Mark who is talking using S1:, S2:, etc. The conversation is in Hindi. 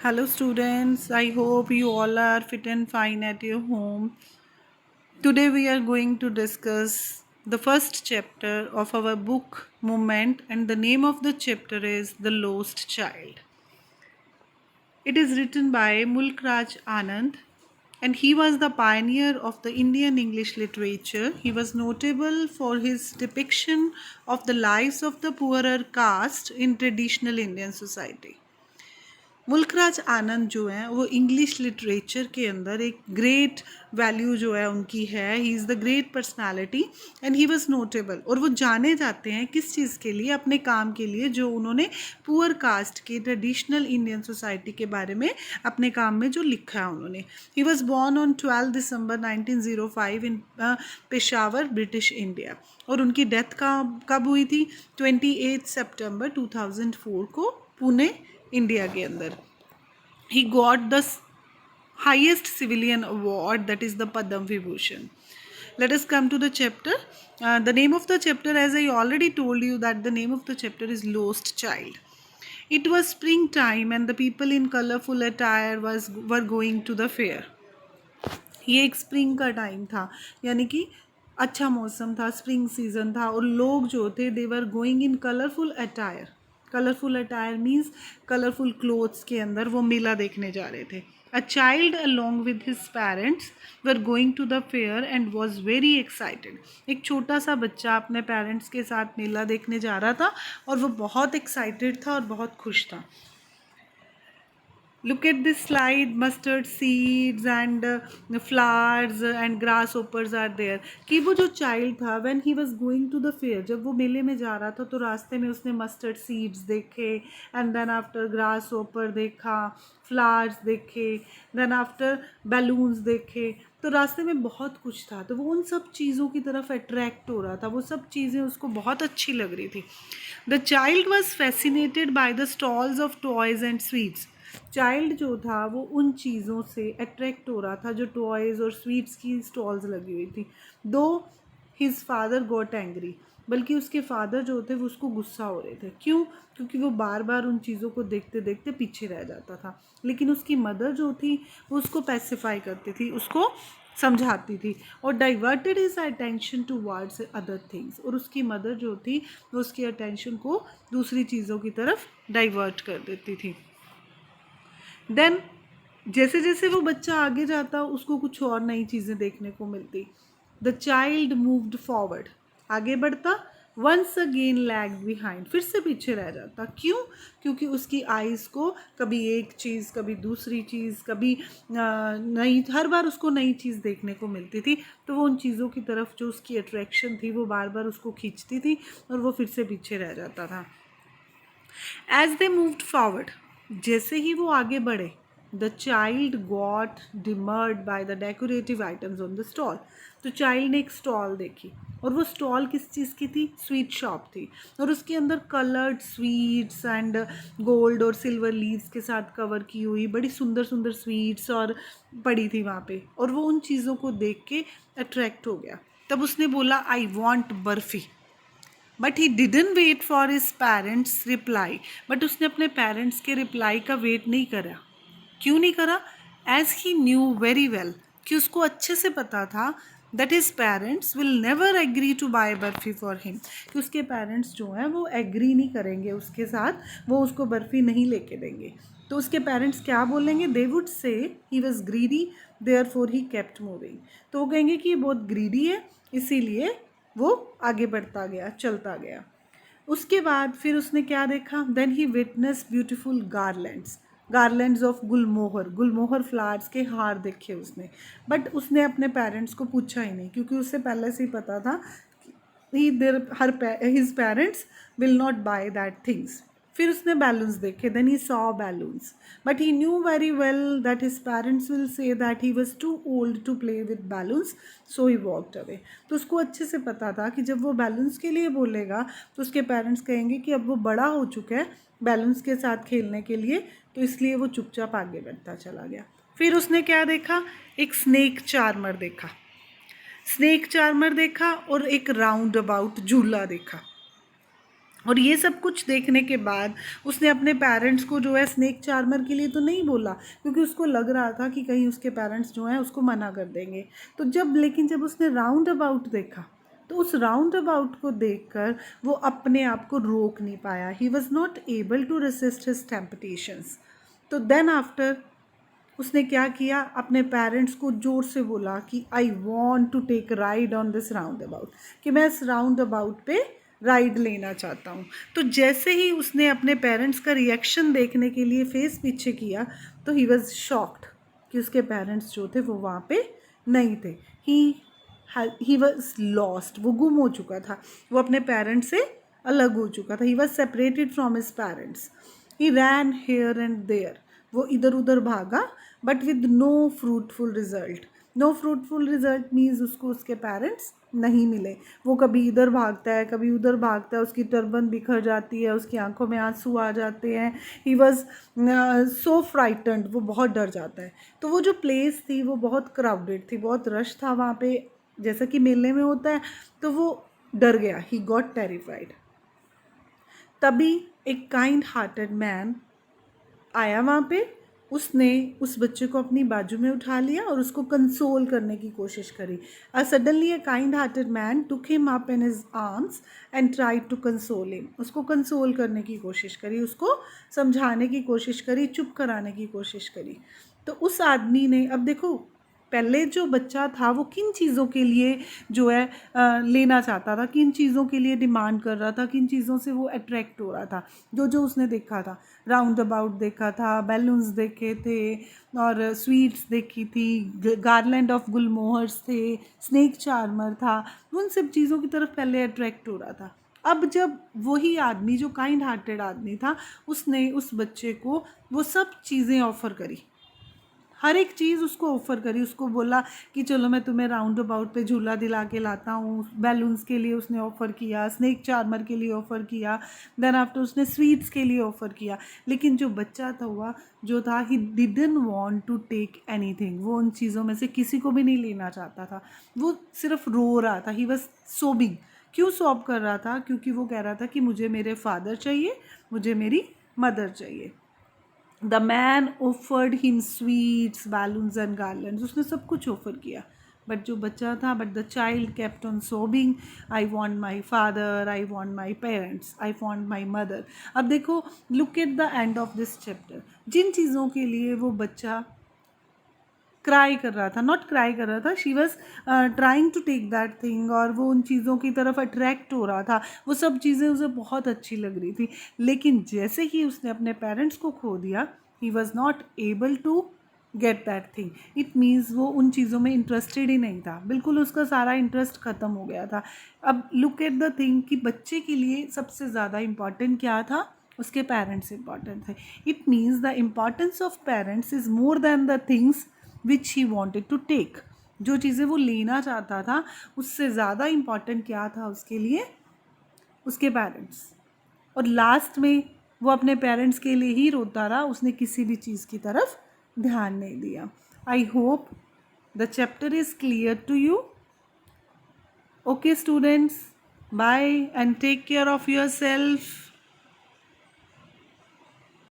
S1: Hello students, I hope you all are fit and fine at your home. Today we are going to discuss the first chapter of our book Movement, and the name of the chapter is The Lost Child. It is written by Mulk Raj Anand, and he was the pioneer of the Indian English literature. He was notable for his depiction of the lives of the poorer caste in traditional Indian society. Mulk Raj आनंद जो हैं वो इंग्लिश लिटरेचर के अंदर एक ग्रेट वैल्यू जो है उनकी है. He is the great personality and he was notable. और वो जाने जाते हैं किस चीज़ के लिए? अपने काम के लिए, जो उन्होंने पुअर कास्ट के ट्रेडिशनल इंडियन सोसाइटी के बारे में अपने काम में जो लिखा है उन्होंने. He was born on 12 December 1905 in Peshawar, British India. और उनकी डेथ कब हुई थी? 28 सितंबर 2004 को पुणे, इंडिया के अंदर. He got the highest civilian award, that is the Padma Vibhushan. Let us come to the chapter. The name of the chapter, as I already told you, that the name of the chapter is Lost Child. It was springtime and the people in colorful attire were going to the fair. ये एक स्प्रिंग का टाइम था, यानी कि अच्छा मौसम था, स्प्रिंग सीजन था, और लोग जो थे they were going in colourful attire. Colourful attire means colourful clothes के अंदर वो मेला देखने जा रहे थे. A child along with his parents were going to the fair and was very excited. एक छोटा सा बच्चा अपने पेरेंट्स के साथ मेला देखने जा रहा था और वो बहुत एक्साइटेड था और बहुत खुश था. Look at this slide. Mustard seeds and flowers and grasshoppers are there. कि वो जो child था, when he was going to the fair, जब वो मेले में जा रहा था तो रास्ते में उसने mustard seeds देखे, and then after grasshopper देखा, flowers देखे, then after balloons देखे. तो रास्ते में बहुत कुछ था, तो वो उन सब चीज़ों की तरफ अट्रैक्ट हो रहा था. वो सब चीज़ें उसको बहुत अच्छी लग रही थी. The child was fascinated by the stalls of toys and sweets. Child जो था वो उन चीज़ों से अट्रैक्ट हो रहा था जो टॉयज़ और स्वीट्स की स्टॉल्स लगी हुई थी. दो हिज फादर गॉट एंग्री, बल्कि उसके फादर जो थे वो उसको गुस्सा हो रहे थे. क्यों? क्योंकि वो बार बार उन चीज़ों को देखते देखते पीछे रह जाता था. लेकिन उसकी मदर जो थी वो उसको पैसिफाई करती थी, उसको समझाती थी, और diverted his attention to words other things. और उसकी मदर जो थी वो उसकी अटेंशन को दूसरी चीज़ों की तरफ डाइवर्ट कर देती थी. देन जैसे जैसे वो बच्चा आगे जाता उसको कुछ और नई चीज़ें देखने को मिलती. द चाइल्ड मूव्ड फॉरवर्ड, आगे बढ़ता. वंस अगेन लैग बिहाइंड, फिर से पीछे रह जाता. क्यों? क्योंकि उसकी आइज़ को कभी एक चीज़, कभी दूसरी चीज़, कभी नई, हर बार उसको नई चीज़ देखने को मिलती थी. तो वो उन चीज़ों की तरफ जो उसकी अट्रैक्शन थी वो बार बार उसको खींचती थी और वो फिर से पीछे रह जाता था. एज दे मूव्ड फॉरवर्ड, जैसे ही वो आगे बढ़े, the child got demurred by the decorative items on the stall. तो चाइल्ड ने एक स्टॉल देखी, और वो स्टॉल किस चीज़ की थी? स्वीट शॉप थी. और उसके अंदर कलर्ड स्वीट्स एंड गोल्ड और सिल्वर लीव्स के साथ कवर की हुई बड़ी सुंदर सुंदर स्वीट्स और पड़ी थी वहाँ पे. और वो उन चीज़ों को देख के अट्रैक्ट हो गया. तब उसने बोला, I want barfi. But he didn't wait for his parents reply. बट उसने अपने पेरेंट्स के रिप्लाई का वेट नहीं करा. क्यों नहीं करा? As he knew very well, कि उसको अच्छे से पता था that his parents will never agree to buy barfi for him, कि उसके पेरेंट्स जो हैं वो एग्री नहीं करेंगे उसके साथ, वो उसको बर्फ़ी नहीं लेके देंगे. तो उसके पेरेंट्स क्या बोलेंगे? They would say he was greedy there for he kept moving. तो वो कहेंगे कि ये बहुत ग्रीडी है, इसीलिए वो आगे बढ़ता गया, चलता गया. उसके बाद फिर उसने क्या देखा? Then he witness beautiful garlands of gulmohar, gulmohar flowers के हार देखे उसने. बट उसने अपने पेरेंट्स को पूछा ही नहीं, क्योंकि उसे पहले से ही पता था his parents will not buy that things. फिर उसने बैलून्स देखे. Then he saw balloons, but he knew very well that his parents will say that he was too old to play with balloons, so he walked away. तो उसको अच्छे से पता था कि जब वो बैलून्स के लिए बोलेगा तो उसके पेरेंट्स कहेंगे कि अब वो बड़ा हो चुका है बैलून्स के साथ खेलने के लिए, तो इसलिए वो चुपचाप आगे बढ़ता चला गया. फिर उसने क्या देखा? एक स्नेक चार्मर देखा. स्नेक चार्मर देखा और एक राउंड अबाउट झूला देखा. और ये सब कुछ देखने के बाद उसने अपने पेरेंट्स को जो है स्नेक चार्मर के लिए तो नहीं बोला, क्योंकि उसको लग रहा था कि कहीं उसके पेरेंट्स जो हैं उसको मना कर देंगे। तो लेकिन जब उसने राउंड अबाउट देखा, तो उस राउंड अबाउट को देखकर वो अपने आप को रोक नहीं पाया। He was not able to resist his temptations. तो देन आफ्टर उसने क्या किया, अपने पेरेंट्स को ज़ोर से बोला कि I want to take ride on this roundabout, कि मैं इस राउंड अबाउट पे राइड लेना चाहता हूँ। तो जैसे ही उसने अपने पेरेंट्स का रिएक्शन देखने के लिए फेस पीछे किया, तो ही वॉज शॉक्ड कि उसके पेरेंट्स जो थे वो वहाँ पे नहीं थे। ही वॉज लॉस्ट, वो गुम हो चुका था, वो अपने पेरेंट्स से अलग हो चुका था। He was separated from his parents. He ran here and there, वो इधर उधर भागा, but with no fruitful result. No fruitful result means उसको उसके पेरेंट्स नहीं मिले। वो कभी इधर भागता है, कभी उधर भागता है, उसकी टर्बन बिखर जाती है, उसकी आंखों में आंसू आ जाते हैं। ही वॉज सो फ्राइटन्ड, वो बहुत डर जाता है। तो वो जो प्लेस थी वो बहुत क्राउडेड थी, बहुत रश था वहाँ पे, जैसा कि मेले में होता है। तो वो डर गया, ही गॉट टेरिफाइड। तभी एक काइंड हार्टेड मैन आया वहाँ पे। उसने उस बच्चे को अपनी बाजू में उठा लिया और उसको कंसोल करने की कोशिश करी। Suddenly a kind hearted man took him up in his arms and tried to console him. उसको कंसोल करने की कोशिश करी, उसको समझाने की कोशिश करी, चुप कराने की कोशिश करी। तो उस आदमी ने, अब देखो पहले जो बच्चा था वो किन चीज़ों के लिए जो है लेना चाहता था, किन चीज़ों के लिए डिमांड कर रहा था, किन चीज़ों से वो अट्रैक्ट हो रहा था, जो जो उसने देखा था। राउंड अबाउट देखा था, बैलून्स देखे थे, और स्वीट्स देखी थी, गार्लैंड ऑफ गुलमोहर्स थे, स्नेक चार्मर था। उन सब चीज़ों की तरफ पहले अट्रैक्ट हो रहा था। अब जब वही आदमी जो काइंड हार्टेड आदमी था, उसने उस बच्चे को वो सब चीज़ें ऑफ़र करी, हर एक चीज़ उसको ऑफ़र करी। उसको बोला कि चलो मैं तुम्हें राउंड अबाउट पे झूला दिला के लाता हूँ। बैलून्स के लिए उसने ऑफ़र किया, स्नेक चार्मर के लिए ऑफ़र किया, देन आफ्टर उसने स्वीट्स के लिए ऑफ़र किया। लेकिन जो बच्चा था हुआ जो था, he didn't want to take anything. वो उन चीज़ों में से किसी को भी नहीं लेना चाहता था, वो सिर्फ रो रहा था। He was सोबिंग। क्यों सॉब कर रहा था? क्योंकि वो कह रहा था कि मुझे मेरे फादर चाहिए, मुझे मेरी मदर चाहिए। The man offered him sweets, balloons and garlands. उसने सब कुछ ऑफर किया, बट जो बच्चा था, but the child kept on sobbing, I want my father, I want my parents, I want my mother. अब देखो, look at the end of this chapter. जिन चीज़ों के लिए वो बच्चा क्राई कर रहा था, नॉट क्राई कर रहा था, she was trying to take that thing, और वो उन चीज़ों की तरफ अट्रैक्ट हो रहा था, वो सब चीज़ें उसे बहुत अच्छी लग रही थी। लेकिन जैसे ही उसने अपने पेरेंट्स को खो दिया, he was not able to get that thing. It means वो उन चीज़ों में इंटरेस्टेड ही नहीं था, बिल्कुल उसका सारा इंटरेस्ट ख़त्म हो गया था। अब लुक एट द थिंग कि बच्चे के लिए सबसे ज़्यादा इम्पॉर्टेंट क्या था? उसके पेरेंट्स इम्पॉर्टेंट थे। It means the importance of parents is more than the things which he wanted to take. जो चीज़ें वो लेना चाहता था, उससे ज़्यादा इम्पॉर्टेंट क्या था उसके लिए? उसके पेरेंट्स। और लास्ट में वो अपने पेरेंट्स के लिए ही रोता रहा, उसने किसी भी चीज़ की तरफ ध्यान नहीं दिया। I hope the chapter is clear to you. Okay, students, bye and take care of yourself.